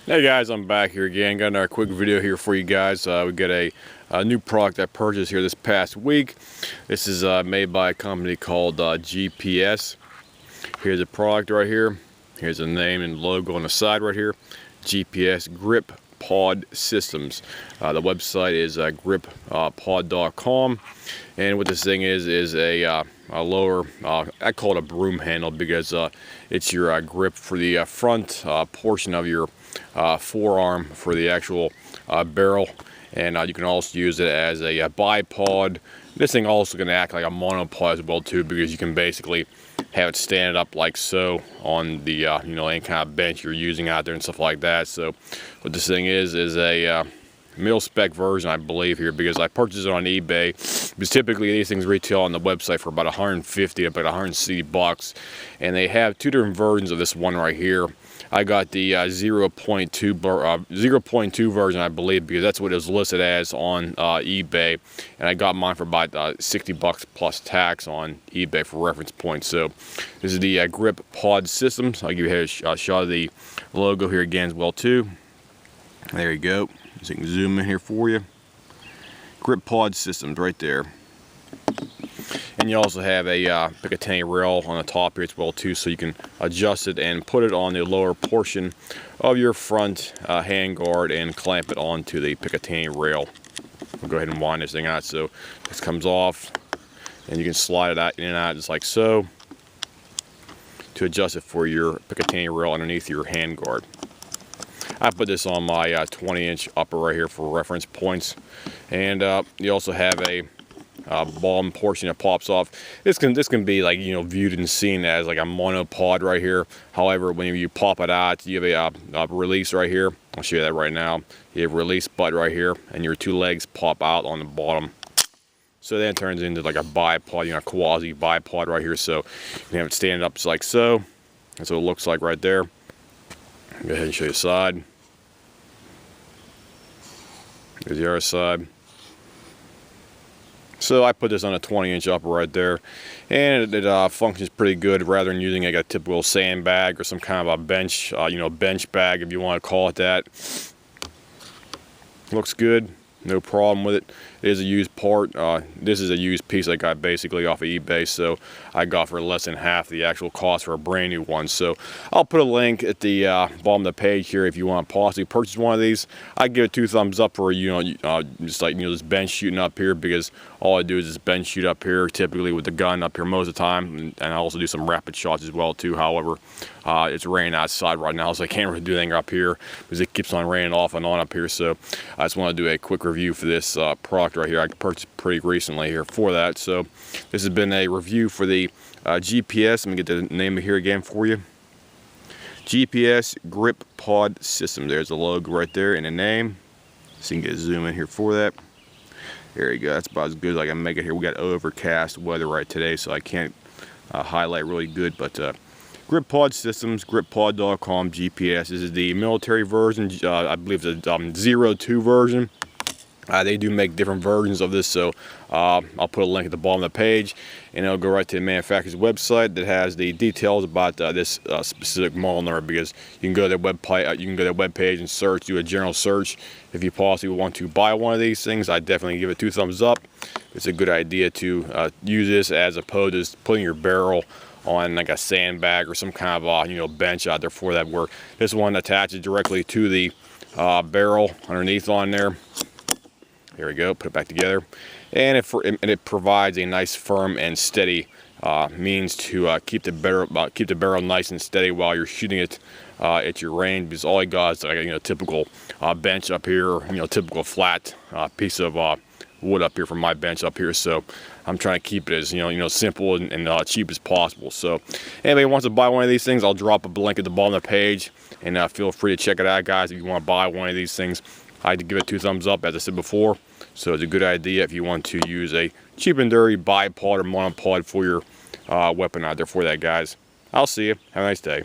Hey guys, I'm back here again. Got another quick video here for you guys. We got a new product I purchased here this past week. This is made by a company called GPS. Here's a product right here. Here's the name and logo on the side right here. GPS Grip Pod Systems. The website is grippod.com. And what this thing is a lower, I call it a broom handle because it's your grip for the front portion of your forearm for the actual barrel, and you can also use it as a bipod. This thing also can act like a monopod as well too, because you can basically have it stand up like so on the any kind of bench you're using out there and stuff like that. So what this thing is a mil spec version, I believe, here, because I purchased it on eBay. Because typically these things retail on the website for about 150 to about 160 bucks, and they have two different versions of this one right here. I got the 0.2 version, I believe, because that's what it was listed as on eBay, and I got mine for about 60 bucks plus tax on eBay for reference points. So this is the Grip Pod Systems. I'll give you a shot of the logo here again as well too. There you go. So you can zoom in here for you. Grip Pod Systems right there. And you also have a Picatinny rail on the top here as well too, so you can adjust it and put it on the lower portion of your front handguard and clamp it onto the Picatinny rail. We'll go ahead and wind this thing out so this comes off, and you can slide it out in and out just like so to adjust it for your Picatinny rail underneath your handguard. I put this on my 20-inch upper right here for reference points, and you also have a bottom portion that pops off. This can be like viewed and seen as like a monopod right here. However, when you pop it out, you have a release right here. I'll show you that right now. You have a release butt right here, and your two legs pop out on the bottom. So then it turns into like a bipod, a quasi bipod right here. So you can have it stand up just like so. That's what it looks like right there. Go ahead and show you the side. There's the other side. So I put this on a 20-inch upper right there, and it functions pretty good rather than using like a typical sandbag or some kind of a bench, bench bag if you want to call it that. Looks good. No problem with it. It is a used part. This is a used piece I got basically off of eBay, so I got for less than half the actual cost for a brand new one. So I'll put a link at the bottom of the page here if you want to possibly purchase one of these. I give it 2 thumbs up for just like this bench shooting up here, because all I do is just bench shoot up here, typically with the gun up here most of the time, and I also do some rapid shots as well too. However, it's raining outside right now, so I can't really do anything up here because it keeps on raining off and on up here. So I just want to do a quick review for this product right here. I purchased pretty recently here for that. So this has been a review for the GPS. Let me get the name here again for you. GPS Grip Pod System. There's the logo right there and the name. So you can get a zoom in here for that. There you go. That's about as good as I can make it here. We got overcast weather right today, so I can't highlight really good, but Grip Pod Systems, grippod.com, GPS. This is the military version. I believe it's a 02 version. They do make different versions of this, so I'll put a link at the bottom of the page, and it'll go right to the manufacturer's website that has the details about this specific model number, because you can go to their webpage and search, do a general search. If you possibly want to buy one of these things, I definitely give it 2 thumbs up. It's a good idea to use this as opposed to putting your barrel on like a sandbag or some kind of bench out there for that work. This one attaches directly to the barrel underneath on there. Here we go, put it back together, and it provides a nice firm and steady means to keep the barrel nice and steady while you're shooting it at your range. Because all I got is like a typical bench up here, typical flat piece of wood up here from my bench up here. So I'm trying to keep it as simple and cheap as possible. So if anybody wants to buy one of these things, I'll drop a link at the bottom of the page, and feel free to check it out, guys. If you want to buy one of these things, I had to give it 2 thumbs up, as I said before. So it's a good idea if you want to use a cheap and dirty bipod or monopod for your weapon out there for that, guys. I'll see you. Have a nice day.